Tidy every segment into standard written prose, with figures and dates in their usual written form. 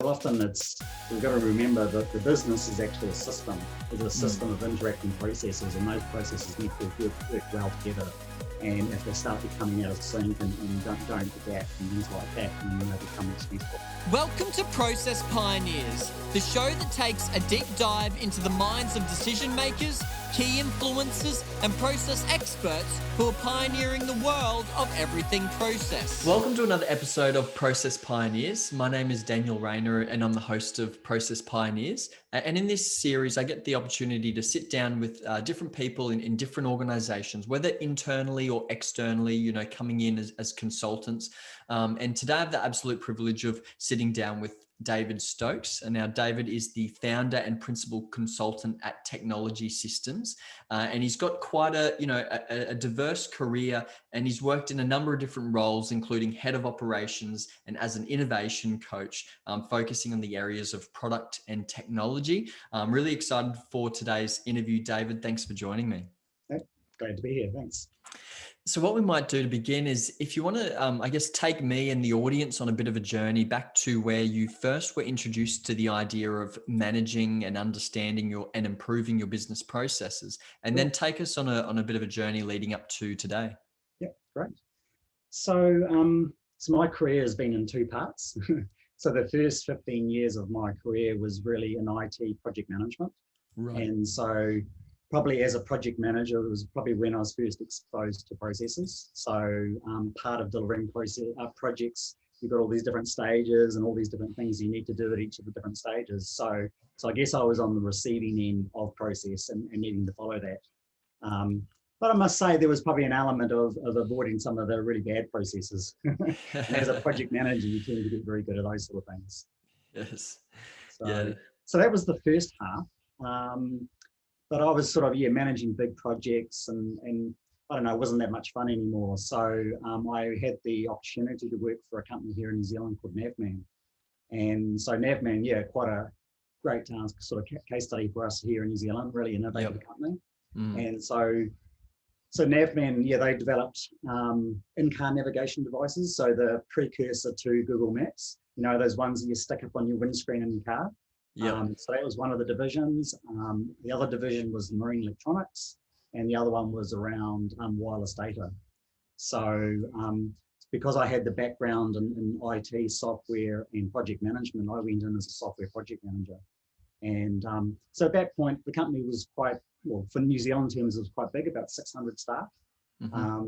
often we've got to remember that the business is actually a system. It's a system of interacting processes, and those processes need to work well together. And if they start becoming out of sync and don't adapt and things like that, then they become stressful. Welcome to Process Pioneers, the show that takes a deep dive into the minds of decision makers, key influencers, and process experts who are pioneering the world of everything process. Welcome to another episode of Process Pioneers. My name is Daniel Rayner and I'm the host of Process Pioneers. And in this series, I get the opportunity to sit down with different people in different organizations, whether internally or externally, coming in as consultants. And today I have the absolute privilege of sitting down with David Stokes. And now David is the founder and principal consultant at Technology Systems. And he's got quite a diverse career, and he's worked in a number of different roles, including head of operations and as an innovation coach, focusing on the areas of product and technology. I'm really excited for today's interview, David. Thanks for joining me. Great to be here. Thanks. So what we might do to begin is, if you want to, take me and the audience on a bit of a journey back to where you first were introduced to the idea of managing and understanding and improving your business processes, and then take us on a bit of a journey leading up to today. Yeah, great. So my career has been in two parts. So the first 15 years of my career was really in IT project management. Right. And so probably as a project manager, it was probably when I was first exposed to processes. So part of delivering projects, you've got all these different stages and all these different things you need to do at each of the different stages. So I guess I was on the receiving end of process and needing to follow that. But I must say there was probably an element of avoiding some of the really bad processes. And as a project manager, you tend to get very good at those sort of things. Yes. So that was the first half. But I was sort of, managing big projects and I don't know, it wasn't that much fun anymore. So I had the opportunity to work for a company here in New Zealand called Navman. And so Navman, quite a great sort of case study for us here in New Zealand, really innovative company. And so Navman, they developed in-car navigation devices. So the precursor to Google Maps, those ones that you stick up on your windscreen in your car. So that was one of the divisions. The other division was marine electronics, and the other one was around wireless data. So because I had the background in IT, software, and project management, I went in as a software project manager. And so at that point, the company was for New Zealand terms, it was quite big, about 600 staff.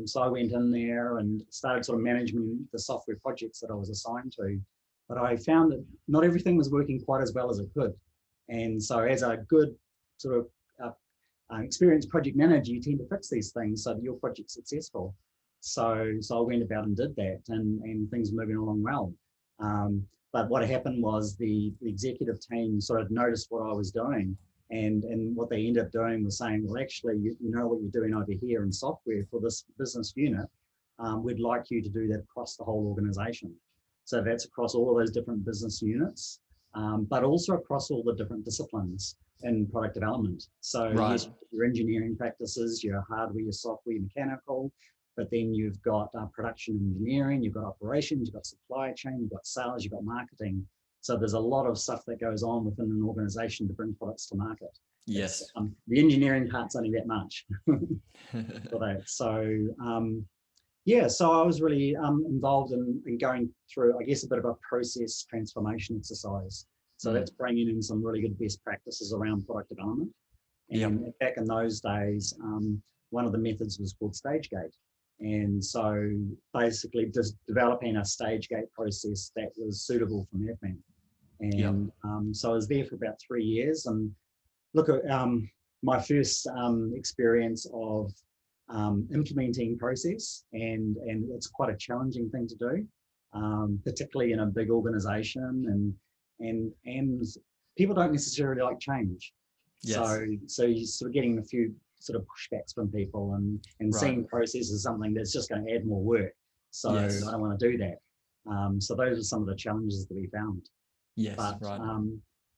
So I went in there and started sort of managing the software projects that I was assigned to. But I found that not everything was working quite as well as it could. And so as a good sort of experienced project manager, you tend to fix these things so that your project's successful. So I went about and did that, and things were moving along well. But what happened was the executive team sort of noticed what I was doing. And what they ended up doing was saying, well, actually, you know what you're doing over here in software for this business unit. We'd like you to do that across the whole organization. So that's across all of those different business units, but also across all the different disciplines in product development. So yes, your engineering practices, your hardware, your software, mechanical, but then you've got production engineering, you've got operations, you've got supply chain, you've got sales, you've got marketing. So there's a lot of stuff that goes on within an organization to bring products to market. Yes. The engineering part's only that much for that. So I was really involved in going through, I guess, a bit of a process transformation exercise. So that's bringing in some really good best practices around product development. And back in those days, one of the methods was called stage gate. And so basically just developing a stage gate process that was suitable for Navman. And so I was there for about 3 years. And look at my first experience of implementing process, and it's quite a challenging thing to do, particularly in a big organization, and people don't necessarily like change. So you're sort of getting a few sort of pushbacks from people and seeing process as something that's just going to add more work. So I don't want to do that. So those are some of the challenges that we found.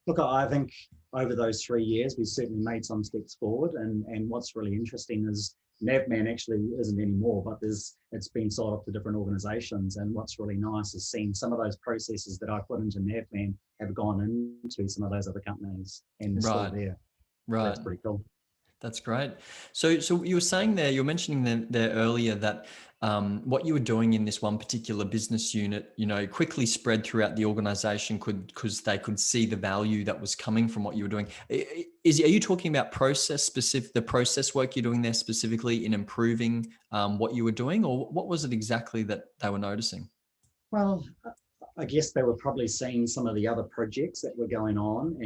Look, I think over those 3 years, we certainly made some steps forward. And what's really interesting is, Navman actually isn't anymore, but it's been sold off to different organizations. And what's really nice is seeing some of those processes that I put into Navman have gone into some of those other companies, and they're still there. Right. That's pretty cool. That's great. So you were saying there, you were mentioning there earlier that what you were doing in this one particular business unit, quickly spread throughout the organization because they could see the value that was coming from what you were doing. Are you talking about the process work you're doing there specifically in improving what you were doing, or what was it exactly that they were noticing? Well, I guess they were probably seeing some of the other projects that were going on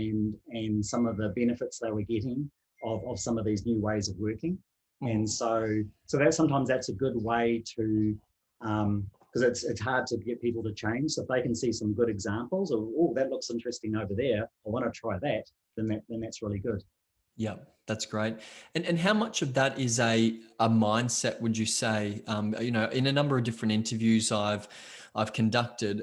and some of the benefits they were getting of some of these new ways of working. And so sometimes that's a good way to, because it's hard to get people to change. So if they can see some good examples of, oh, that looks interesting over there, I want to try that, then that's really good. Yeah, that's great. And how much of that is a mindset, would you say? In a number of different interviews I've conducted,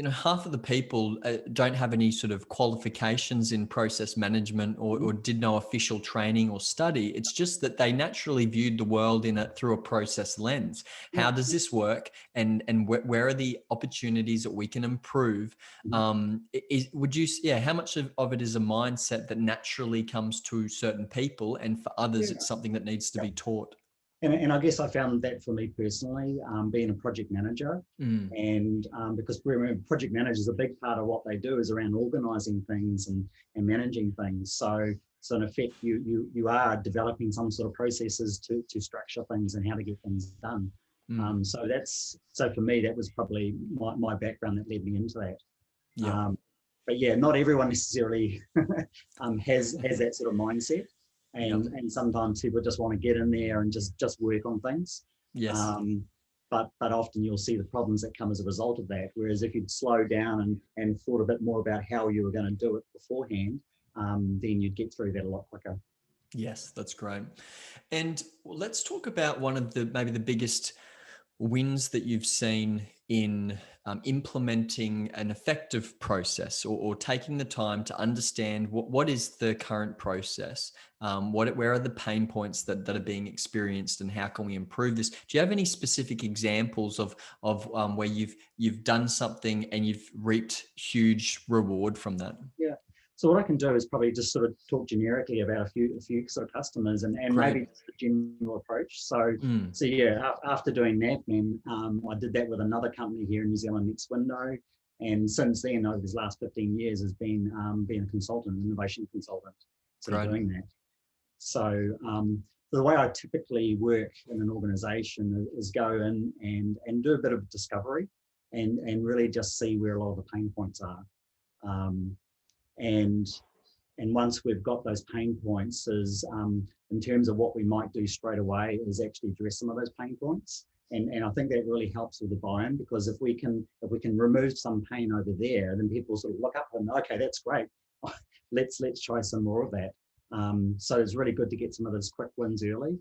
half of the people don't have any sort of qualifications in process management or did no official training or study. It's just that they naturally viewed the world through a process lens. How does this work? And where are the opportunities that we can improve? How much of it is a mindset that naturally comes to certain people, and for others, it's something that needs to be taught? And I guess I found that for me personally, being a project manager, and because project managers, a big part of what they do is around organising things and managing things. So in effect, you are developing some sort of processes to structure things and how to get things done. So for me, that was probably my background that led me into that. Yeah. But yeah, not everyone necessarily has that sort of mindset. And sometimes people just want to get in there and just work on things. Yes. But often you'll see the problems that come as a result of that. Whereas if you'd slow down and thought a bit more about how you were going to do it beforehand, then you'd get through that a lot quicker. Yes, that's great. And let's talk about one of maybe the biggest wins that you've seen in implementing an effective process, or taking the time to understand what is the current process, where are the pain points that are being experienced, and how can we improve this? Do you have any specific examples of where you've done something and you've reaped huge reward from that? Yeah. So what I can do is probably just sort of talk generically about a few sort of customers and maybe just a general approach. So yeah, after doing Navman, I did that with another company here in New Zealand, Next Window, and since then, over these last 15 years, has been being a consultant, innovation consultant, sort of doing that. So the way I typically work in an organisation is go in and do a bit of discovery and really just see where a lot of the pain points are. And once we've got those pain points, is in terms of what we might do straight away is actually address some of those pain points. And I think that really helps with the buy-in, because if we can remove some pain over there, then people sort of look up and, okay, that's great. let's try some more of that. So it's really good to get some of those quick wins early.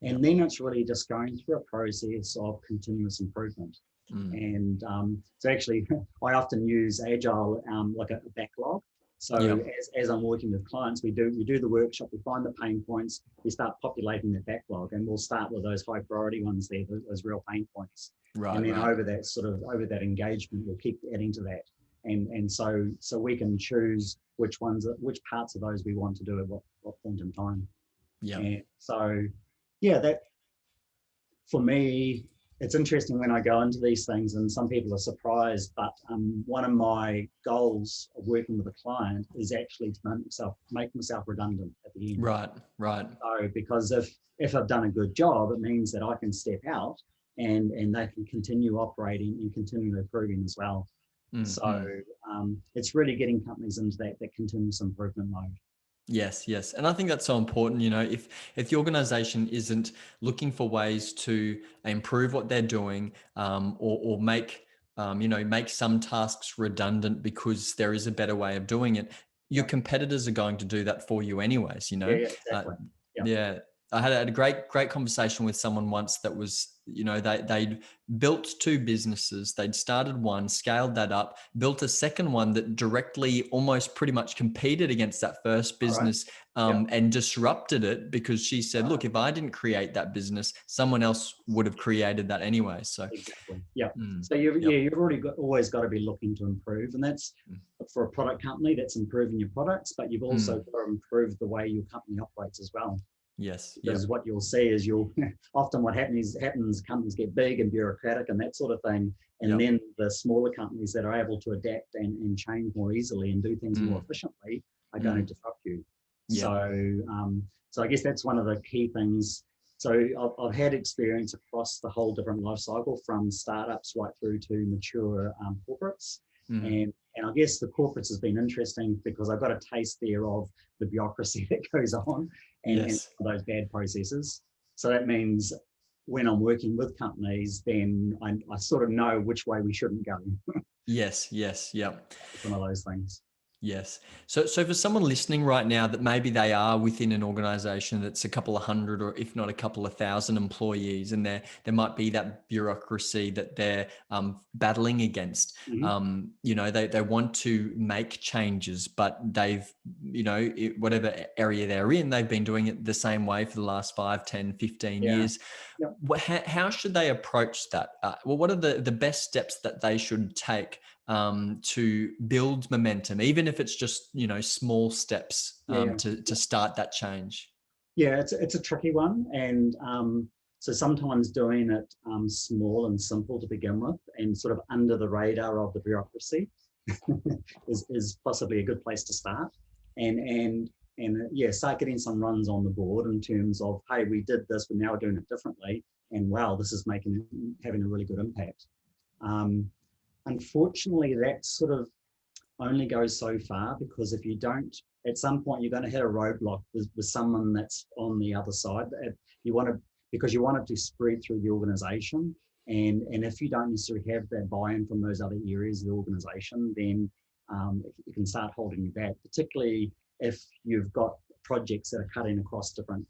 And then it's really just going through a process of continuous improvement. And so actually, I often use agile like a backlog. So as I'm working with clients, we do the workshop, we find the pain points, we start populating the backlog, and we'll start with those high priority ones there, those real pain points. Right. And then over that engagement, we'll keep adding to that. And so we can choose which parts of those we want to do at what point in time. Yeah. And so, yeah, that for me, it's interesting when I go into these things, and some people are surprised, but one of my goals of working with a client is actually to make myself redundant at the end. Right. So because if I've done a good job, it means that I can step out and they can continue operating and continue improving as well. So it's really getting companies into that continuous improvement mode. Yes. And I think that's so important. If the organization isn't looking for ways to improve what they're doing, or make some tasks redundant because there is a better way of doing it, your competitors are going to do that for you anyways. Yeah, exactly. I had a great conversation with someone once that was, they'd built two businesses. They'd started one, scaled that up, built a second one that directly almost pretty much competed against that first All right. business, Yeah. and disrupted it, because she said, look, if I didn't create that business, someone else would have created that anyway. So Exactly. Yeah. mm, So you've yep, always got to be looking to improve, and that's mm, for a product company. That's improving your products, but you've also mm, got to improve the way your company operates as well. yes, Because yep, what you'll see is often what happens companies get big and bureaucratic and that sort of thing, and yep, then the smaller companies that are able to adapt and change more easily and do things more mm, efficiently are going to mm, disrupt you. yep, So I guess that's one of the key things. So I've had experience across the whole different life cycle, from startups right through to mature corporates. mm, And I guess the corporates has been interesting because I've got a taste there of the bureaucracy that goes on, and yes, those bad processes. So that means when I'm working with companies, then I sort of know which way we shouldn't go. yes, yes, yep. It's one of those things. Yes. So for someone listening right now that maybe they are within an organization that's a couple of hundred, or if not a couple of thousand employees, and there might be that bureaucracy that they're battling against. Mm-hmm. They want to make changes, but they've, whatever area they're in, they've been doing it the same way for the last 5, 10, 15 Yeah. years. Yep. How should they approach that? Well, what are the best steps that they should take to build momentum, even if it's just, small steps, Yeah. to start that change? Yeah, it's a tricky one, and so sometimes doing it small and simple to begin with, and sort of under the radar of the bureaucracy, is possibly a good place to start, and yeah, start getting some runs on the board in terms of, hey, we did this, but now we're doing it differently, and wow, this is having a really good impact. Um, Unfortunately, that sort of only goes so far, because if you don't, at some point you're going to hit a roadblock with someone that's on the other side. Because you want it to spread through the organization, and if you don't necessarily have that buy-in from those other areas of the organization, then it can start holding you back, particularly if you've got projects that are cutting across different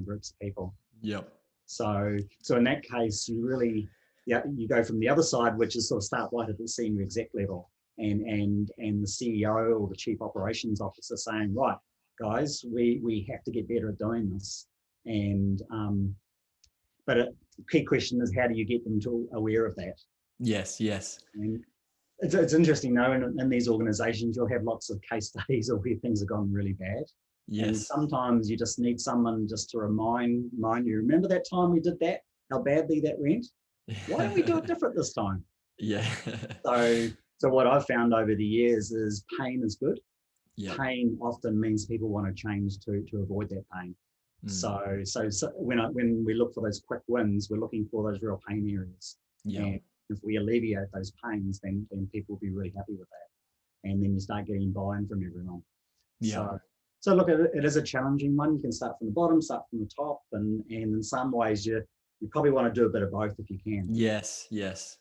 groups of people. Yep. So in that case, you go from the other side, which is sort of start right at the senior exec level, and the CEO or the chief operations officer saying, right, guys, we have to get better at doing this. And but the key question is, how do you get them to aware of that? Yes. Yes. And it's interesting, though, in these organizations, you'll have lots of case studies of where things have gone really bad. And Yes. sometimes you just need someone just to remind you, remember that time we did that, how badly that went? Why don't we do it different this time? Yeah. So what I've found over the years is pain is good. Yep. Pain often means people want to change to avoid that pain. Mm. So when we look for those quick wins, we're looking for those real pain areas. Yep. And if we alleviate those pains, then people will be really happy with that. And then you start getting buy-in from everyone. Yeah. So look, it is a challenging one. You can start from the bottom, start from the top, and in some ways you probably want to do a bit of both if you can. Yes. Yes.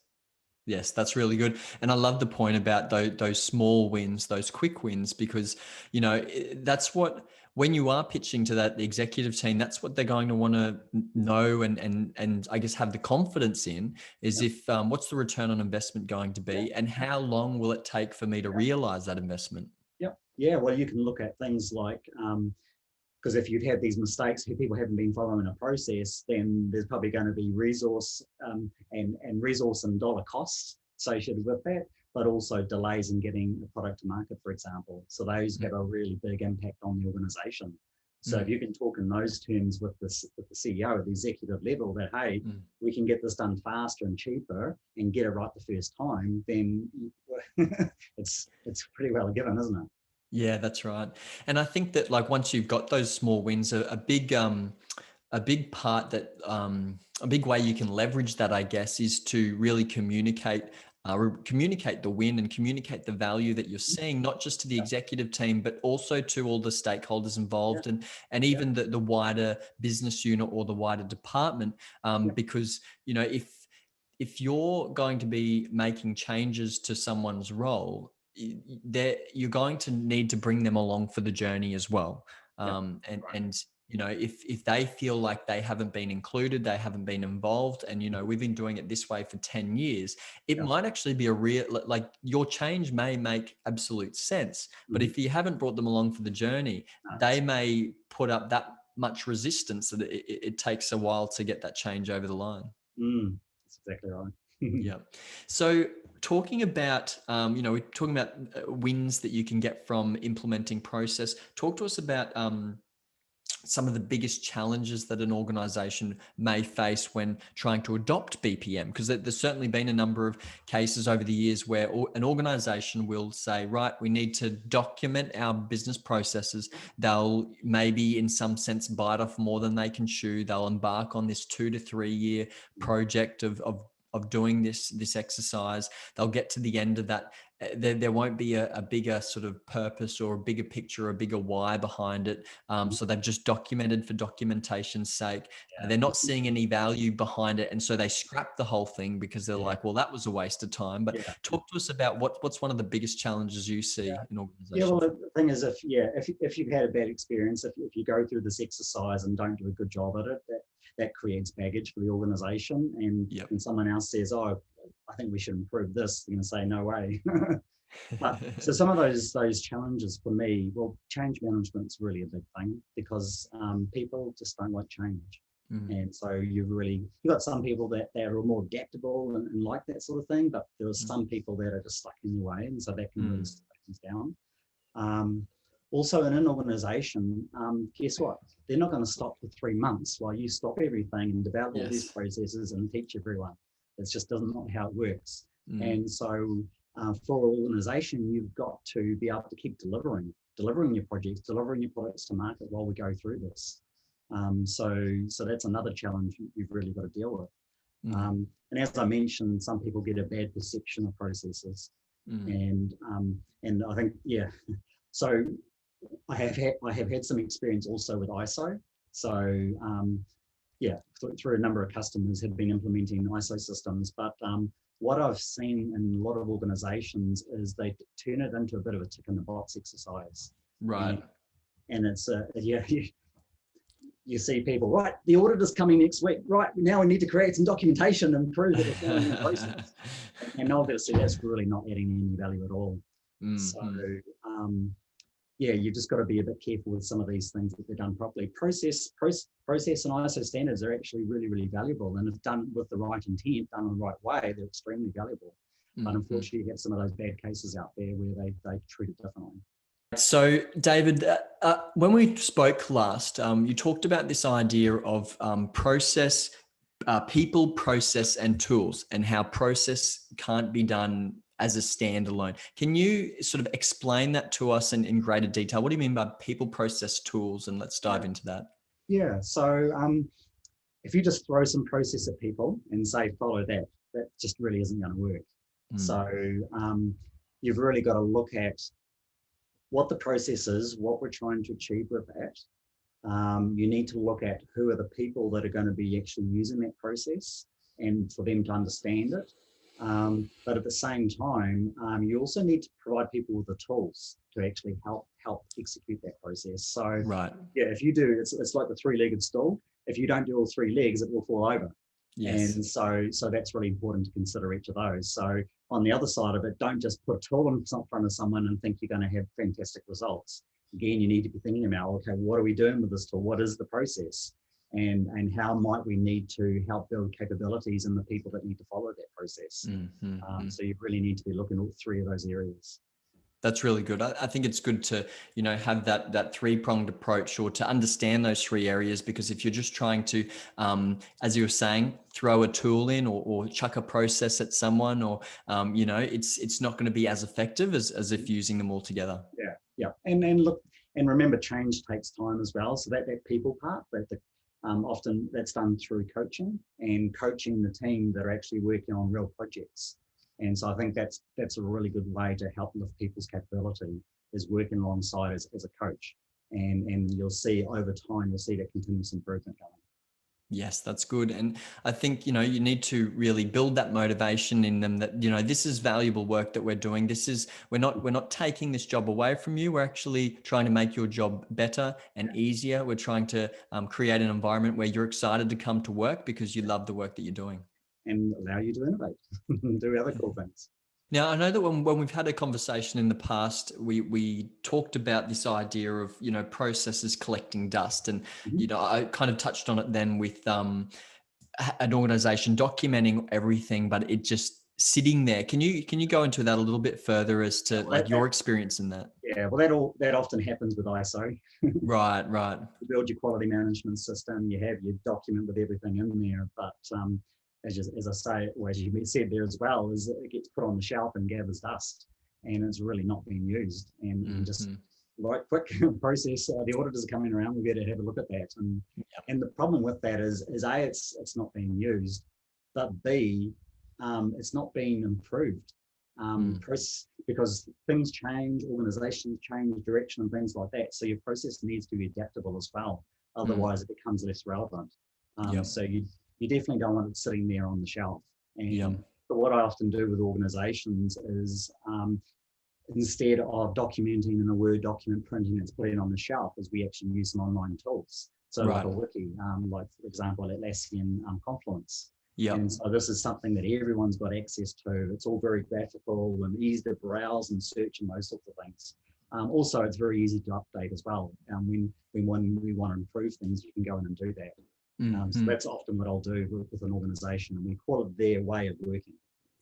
Yes, that's really good. And I love the point about those small wins, those quick wins, because, that's what, when you are pitching to that executive team, that's what they're going to want to know, and I guess have the confidence in, is if, what's the return on investment going to be, and how long will it take for me to realize that investment? Yep. Yeah. Well, you can look at things like, because if you've had these mistakes, if people haven't been following a process, then there's probably going to be resource and dollar costs associated with that, but also delays in getting the product to market, for example. So those have a really big impact on the organization. So if you can talk in those terms with the CEO at the executive level, that, hey, we can get this done faster and cheaper and get it right the first time, then it's pretty well a given, isn't it? Yeah, that's right. And I think that, like, once you've got those small wins, a big part that, a big way you can leverage that, I guess, is to really communicate the win, and communicate the value that you're seeing, not just to the executive team, but also to all the stakeholders involved, and even the wider business unit or the wider department. Because, if you're going to be making changes to someone's role, you're going to need to bring them along for the journey as well. And You know, if they feel like they haven't been included, they haven't been involved, and you know, we've been doing it this way for 10 years, it Yeah. might actually be a real, like your change may make absolute sense, but Mhm. if you haven't brought them along for the journey, No, they may put up that much resistance that it takes a while to get that change over the line. that's exactly right. Yeah. So talking about, you know, we're talking about wins that you can get from implementing process. Talk to us about some of the biggest challenges that an organization may face when trying to adopt BPM, because there's certainly been a number of cases over the years where an organization will say, right, we need to document our business processes. They'll maybe in some sense bite off more than they can chew. They'll embark on this 2 to 3 year project of doing this exercise. They'll get to the end of that. There won't be a bigger sort of purpose or a bigger picture, a bigger why behind it. So they've just documented for documentation's sake. Yeah. They're not seeing any value behind it. And so they scrap the whole thing because they're Yeah. like, well, that was a waste of time. But Yeah. talk to us about what's one of the biggest challenges you see in Yeah, well, organizations. the thing is, if you've had a bad experience, if you go through this exercise and don't do a good job at it, that creates baggage for the organization. And Yep. when someone else says, "Oh, I think we should improve this," you're going to say, "No way." But so some of those challenges for me, well, change management's really a big thing because people just don't like change. And so you've got some people that are more adaptable and like that sort of thing, but there are some people that are just stuck in the way, and so that can really slow things down. Also, in an organization, guess what? They're not going to stop for 3 months while you stop everything and develop all these processes and teach everyone. It's just doesn't not how it works. And so for an organization, you've got to be able to keep delivering your projects, delivering your products to market while we go through this. So that's another challenge you've really got to deal with. And as I mentioned, some people get a bad perception of processes. And I think, so I have had some experience also with ISO. So through a number of customers have been implementing ISO systems, but what I've seen in a lot of organizations is they turn it into a bit of a tick in the box exercise. Right. And it's you see people, right, the audit is coming next week, right, now we need to create some documentation and prove that we're following the process. And obviously that's really not adding any value at all. So you've just got to be a bit careful with some of these things that they're done properly. Process and ISO standards are actually really, really valuable. And if done with the right intent, done in the right way, they're extremely valuable. But unfortunately, you have some of those bad cases out there where they treat it differently. So, David, when we spoke last, you talked about this idea of process, people, process, and tools, and how process can't be done as a standalone. Can you sort of explain that to us in greater detail? What do you mean by people, process, tools? And let's dive into that. Yeah. So if you just throw some process at people and say, follow that, that just really isn't going to work. So you've really got to look at what the process is, what we're trying to achieve with that. You need to look at who are the people that are going to be actually using that process and for them to understand it. But at the same time, you also need to provide people with the tools to actually help execute that process. So if you do, it's like the three-legged stool. If you don't do all three legs, it will fall over. Yes. And so that's really important to consider each of those. So on the other side of it, don't just put a tool in front of someone and think you're going to have fantastic results. Again, you need to be thinking about, okay, what are we doing with this tool? What is the process? And how might we need to help build capabilities in the people that need to follow that process? So you really need to be looking at all three of those areas. That's really good. I think it's good to, have that three-pronged approach or to understand those three areas, because if you're just trying to, as you were saying, throw a tool in or chuck a process at someone or, it's not going to be as effective as if using them all together. Yeah. And look, and remember, change takes time as well. So that people part, often that's done through coaching the team that are actually working on real projects. And so I think that's a really good way to help lift people's capability, is working alongside as a coach. And you'll see over time, you'll see that continuous improvement going. Yes, that's good. And I think, you need to really build that motivation in them that, this is valuable work that we're doing. We're not taking this job away from you. We're actually trying to make your job better and easier. We're trying to create an environment where you're excited to come to work because you love the work that you're doing. and allow you to innovate and do other cool things. Now, I know that when we've had a conversation in the past, we talked about this idea of, processes collecting dust. And, Mhm. I kind of touched on it then with an organization documenting everything, but it just sitting there. Can you go into that a little bit further as to Well, like your experience in that? yeah, well, that often happens with ISO. Right, right. You build your quality management system, you have your document with everything in there, but as I say, or as you said there as well, is it gets put on the shelf and gathers dust, and it's really not being used. And just Mm-hmm. right quick process. The auditors are coming around. We better have a look at that. And the problem with that is A, it's not being used, but B, it's not being improved. Because things change, organizations change direction and things like that. So your process needs to be adaptable as well. Otherwise, it becomes less relevant. Yep. So you definitely don't want it sitting there on the shelf. Yep. But what I often do with organizations is instead of documenting in a Word document, printing it's put it on the shelf, is we actually use some online tools. So like a wiki, like for example, Atlassian Confluence. Yep. And so this is something that everyone's got access to. It's all very graphical and easy to browse and search and those sorts of things. Also, it's very easy to update as well. When we want to improve things, you can go in and do that. So that's often what I'll do with an organization, and we call it their way of working.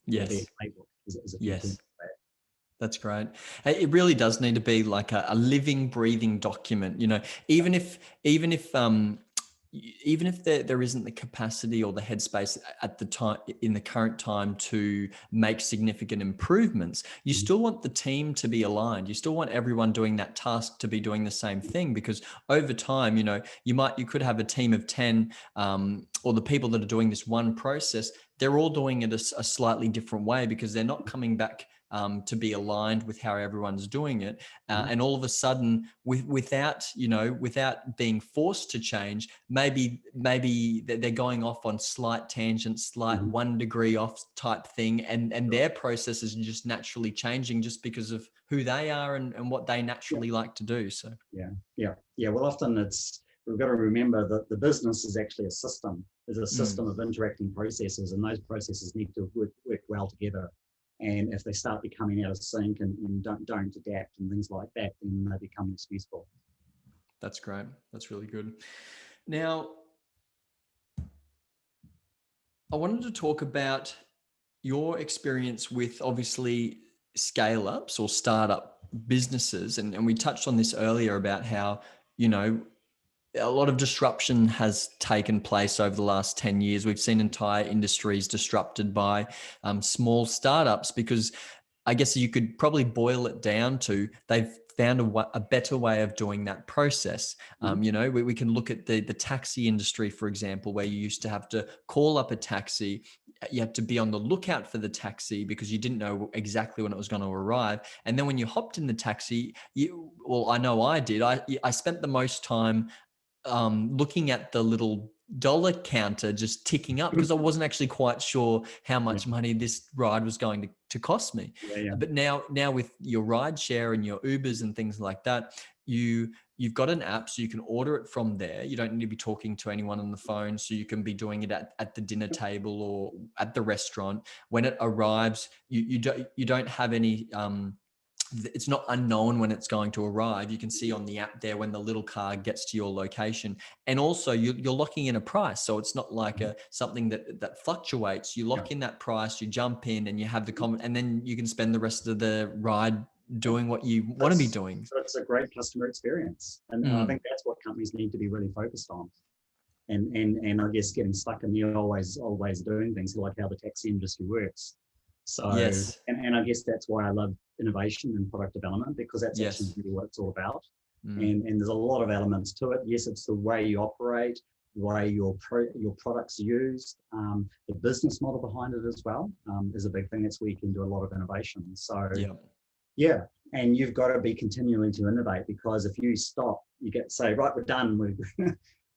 Yes. Their playbook is a Yes. thing like that. That's great. It really does need to be like a living, breathing document. Even if there isn't the capacity or the headspace at the time in the current time to make significant improvements, you still want the team to be aligned. You still want everyone doing that task to be doing the same thing, because over time, you could have a team of 10, or the people that are doing this one process, they're all doing it a slightly different way because they're not coming back to be aligned with how everyone's doing it. And all of a sudden, without being forced to change, maybe they're going off on slight tangents, slight 1 degree off type thing. And their process is just naturally changing just because of who they are and what they naturally like to do. So, yeah. Well, often we've got to remember that the business is actually a system. There's a system of interacting processes, and those processes need to work well together. And if they start becoming out of sync and don't adapt and things like that, then they become less useful. That's great. That's really good. Now, I wanted to talk about your experience with obviously scale ups or startup businesses. And we touched on this earlier about how, a lot of disruption has taken place over the last 10 years. We've seen entire industries disrupted by small startups because I guess you could probably boil it down to they've found a better way of doing that process. We can look at the taxi industry, for example, where you used to have to call up a taxi. You had to be on the lookout for the taxi because you didn't know exactly when it was going to arrive. And then when you hopped in the taxi, I know I did. I spent the most time looking at the little dollar counter just ticking up because I wasn't actually quite sure how much money this ride was going to cost me. But now with your ride share and your Ubers and things like that, you've got an app, so you can order it from there. You don't need to be talking to anyone on the phone, so you can be doing it at the dinner table or at the restaurant. When it arrives, you don't have any it's not unknown when it's going to arrive. You can see on the app there when the little car gets to your location, and also you're locking in a price, so it's not like something that fluctuates. You lock in that price, you jump in, and you have the comment, and then you can spend the rest of the ride doing what you want to be doing. So it's a great customer experience, and I think that's what companies need to be really focused on. And I guess getting stuck in the always doing things, like how the taxi industry works. So, yes. and I guess that's why I love innovation and product development, because that's actually really what it's all about. And there's a lot of elements to it. Yes, it's the way you operate, the way your product's used, the business model behind it as well is a big thing. That's where you can do a lot of innovation. So, and you've got to be continuing to innovate, because if you stop, you get to say, right, we're done.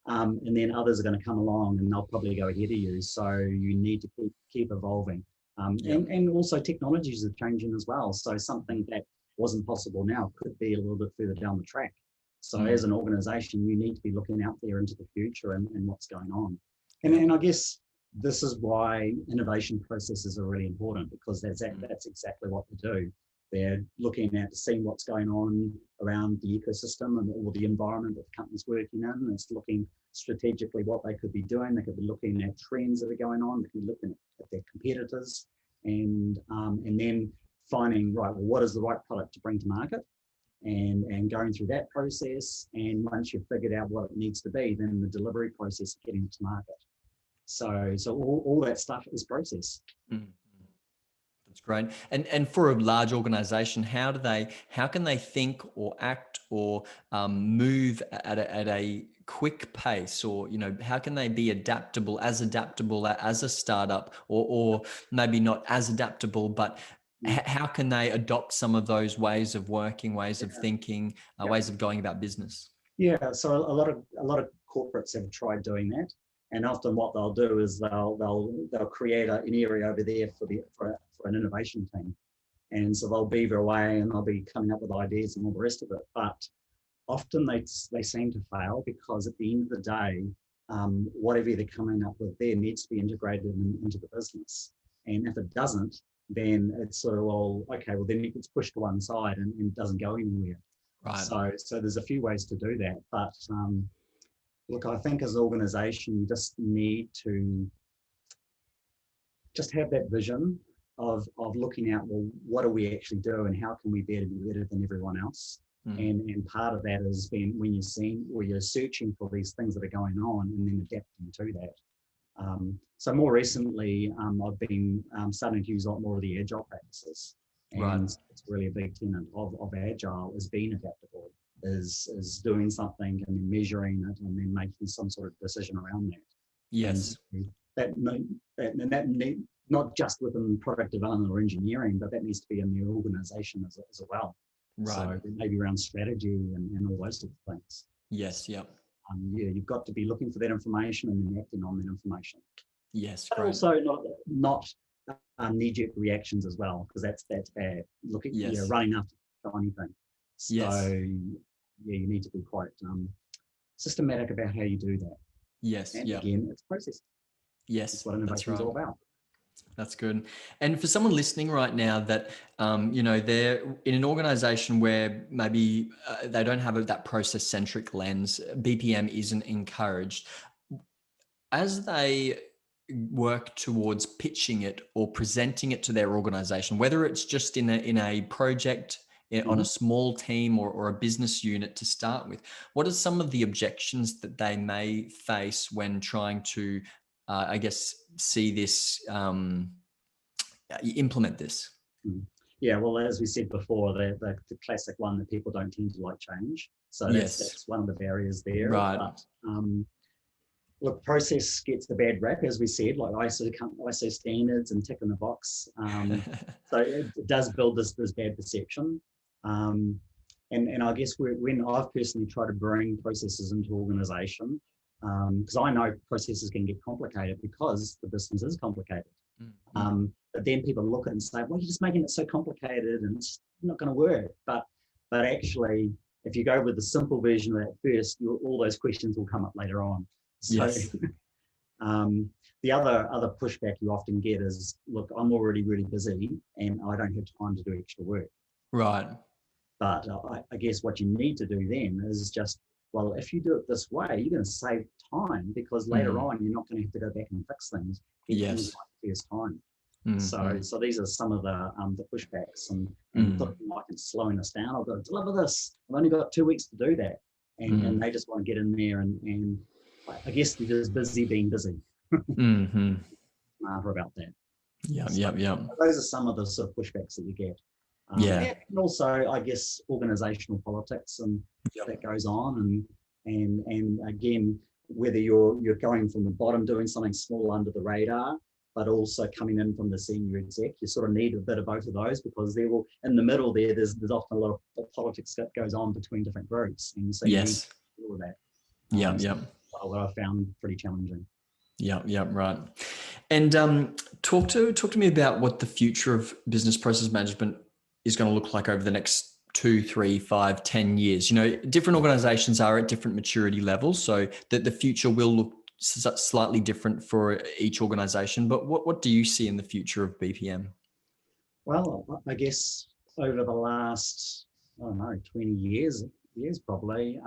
And then others are going to come along and they'll probably go ahead of you. So you need to keep evolving. And also technologies are changing as well. So something that wasn't possible now could be a little bit further down the track. So as an organization, you need to be looking out there into the future and what's going on. And I guess this is why innovation processes are really important, because that's exactly what they do. They're looking at seeing what's going on around the ecosystem and or the environment that the company's working in. And it's looking strategically what they could be doing. They could be looking at trends that are going on. They could be looking at their competitors, and then finding, right, well, what is the right product to bring to market, and going through that process. And once you've figured out what it needs to be, then the delivery process of getting it to market. So all that stuff is process. That's great. And for a large organization, how can they think or act or move at a quick pace, or how can they be adaptable as a startup, or maybe not as adaptable, but how can they adopt some of those ways of working, ways of thinking, ways of going about business? Yeah, so a lot of corporates have tried doing that, and often what they'll do is they'll create an area over there for an innovation team, and so they'll beaver away and they'll be coming up with ideas and all the rest of it. But often they seem to fail, because at the end of the day, whatever they're coming up with there needs to be integrated into the business, and if it doesn't, then it's sort of, well, okay, well then it gets pushed to one side and doesn't go anywhere. Right. So there's a few ways to do that, but look, I think as an organization, you just need to just have that vision of looking at, well, what do we actually do and how can we be better than everyone else? And part of that has been when you're searching for these things that are going on and then adapting to that. So more recently, I've been starting to use a lot more of the agile practices. And it's really a big tenet of agile is being adaptable, is doing something and then measuring it and then making some sort of decision around that. Yes. And that not just within product development or engineering, but that needs to be in the organization as well. Right. So maybe around strategy and all those sorts of things. Yes. Yep. You've got to be looking for that information and then acting on that information. Yes. But great. also not knee-jerk reactions as well, because that's bad. Running after shiny thing. So you need to be quite systematic about how you do that. Yes. And again, it's process. Yes, that's what innovation is all about. That's good. And for someone listening right now that, they're in an organization where maybe they don't have that process-centric lens, BPM isn't encouraged. As they work towards pitching it or presenting it to their organization, whether it's just in a project, on a small team or a business unit to start with, what are some of the objections that they may face when trying to see this, implement this? Yeah, well, as we said before, the classic one that people don't tend to like change. So that's one of the barriers there. Right. But look, process gets the bad rap, as we said, like ISO standards and tick in the box. So it does build this bad perception. And I guess when I've personally tried to bring processes into organization, because I know processes can get complicated because the business is complicated. But then people look at it and say, well, you're just making it so complicated and it's not going to work. But actually, if you go with the simple version of that first, all those questions will come up later on. So, yes. The other pushback you often get is, look, I'm already really busy and I don't have time to do extra work. Right. But I guess what you need to do then is just, well, if you do it this way, you're going to save time, because later on you're not going to have to go back and fix things. Yes. First time. So these are some of the pushbacks and like it's slowing us down. I've got to deliver this. I've only got 2 weeks to do that, and they just want to get in there and I guess they're just busy being busy. Smarter about that. Yeah. Those are some of the sort of pushbacks that you get. And also, I guess, organizational politics and that goes on, and again, whether you're going from the bottom doing something small under the radar, but also coming in from the senior exec, you sort of need a bit of both of those, because they will, in the middle there's often a lot of politics that goes on between different groups, and so you need to deal with that. well, that I found pretty challenging. Yeah, right. And talk to me about what the future of business process management is going to look like over the next 2, 3, 5, 10 years. Different organizations are at different maturity levels, so that the future will look slightly different for each organization. But what do you see in the future of BPM? Well, I guess over the last, I don't know, 20 years probably,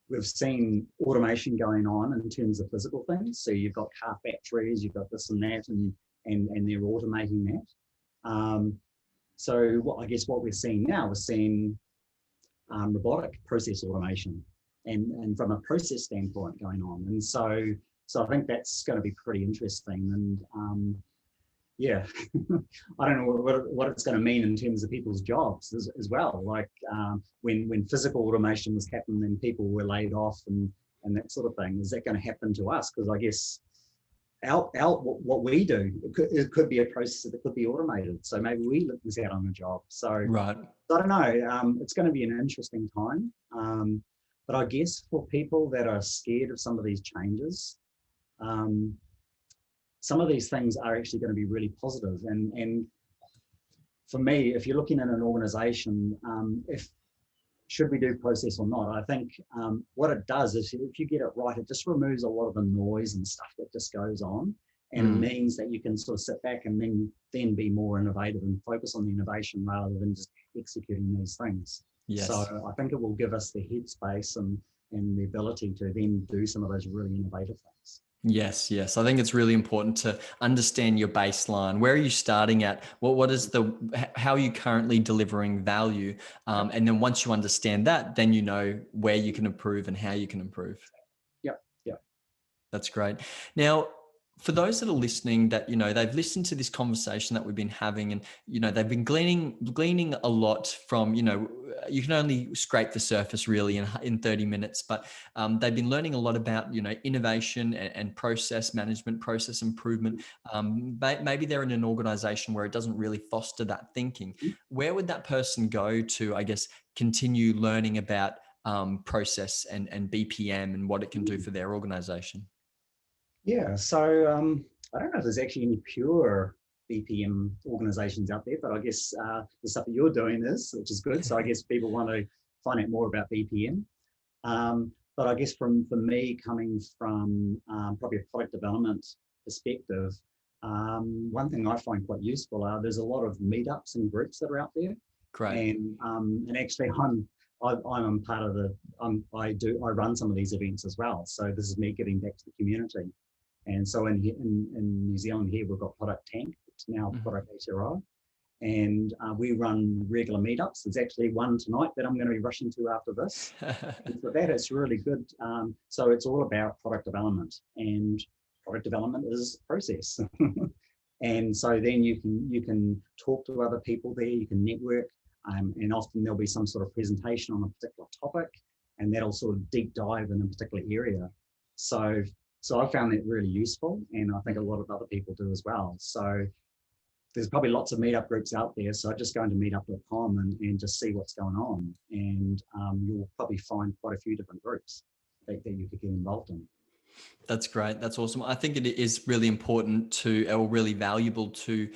we've seen automation going on in terms of physical things. So you've got car factories, you've got this and that, and they're automating that. So I guess what we're seeing now, we're seeing robotic process automation, and from a process standpoint going on. And so I think that's going to be pretty interesting. And yeah, I don't know what it's going to mean in terms of people's jobs as well. Like when physical automation was happening, then people were laid off and that sort of thing. Is that going to happen to us? Because I guess what we do, it could be a process that could be automated. So maybe we miss out on a job. So right. I don't know. It's going to be an interesting time. But I guess for people that are scared of some of these changes, some of these things are actually going to be really positive. And for me, if you're looking at an organization, should we do process or not? I think what it does is if you get it right, it just removes a lot of the noise and stuff that just goes on. And it means that you can sort of sit back and then be more innovative and focus on the innovation rather than just executing these things. Yes. So I think it will give us the headspace and the ability to then do some of those really innovative things. Yes. I think it's really important to understand your baseline. Where are you starting at? How are you currently delivering value? And then once you understand that, then you know where you can improve and how you can improve. Yep. That's great. Now, for those that are listening that, they've listened to this conversation that we've been having and, they've been gleaning a lot from, you can only scrape the surface really in 30 minutes, but they've been learning a lot about, innovation and process management, process improvement. Maybe they're in an organization where it doesn't really foster that thinking. Where would that person go to, I guess, continue learning about process and BPM and what it can do for their organization? Yeah, so I don't know if there's actually any pure BPM organizations out there, but I guess the stuff that you're doing which is good. So I guess people want to find out more about BPM. But I guess for me, coming from probably a product development perspective, one thing I find quite useful are there's a lot of meetups and groups that are out there. Great. And actually I'm part of I run some of these events as well. So this is me giving back to the community. And so in New Zealand here, we've got Product Tank, it's now Product HRI, and we run regular meetups. There's actually one tonight that I'm going to be rushing to after this. And for that, it's really good. So it's all about product development, and product development is a process. And so then you can talk to other people there, you can network, and often there'll be some sort of presentation on a particular topic, and that'll sort of deep dive in a particular area. So I found that really useful, and I think a lot of other people do as well. So there's probably lots of meetup groups out there. So just go into meetup.com and just see what's going on. And you'll probably find quite a few different groups that you could get involved in. That's great. That's awesome. I think it is really important or really valuable to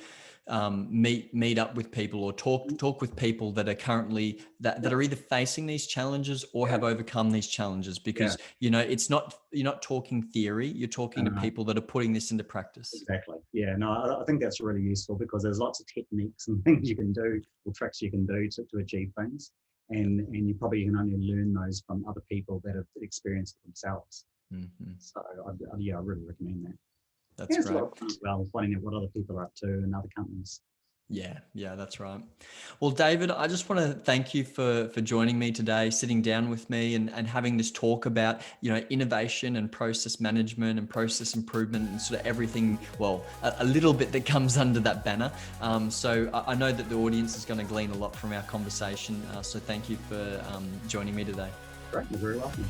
meet up with people or talk with people that are currently that are either facing these challenges or have overcome these challenges, because you're not talking theory, you're talking to people that are putting this into practice. Exactly. Yeah, no, I think that's really useful because there's lots of techniques and things you can do or tricks you can do to achieve things, and you probably can only learn those from other people that have experienced it themselves. So I really recommend that. That's great. A lot of fun as well, finding out what other people are up to and other companies. Yeah, that's right. Well, David, I just want to thank you for joining me today, sitting down with me and having this talk about, innovation and process management and process improvement and sort of everything, well, a little bit that comes under that banner. So I know that the audience is going to glean a lot from our conversation. So thank you for joining me today. Great, you're very welcome.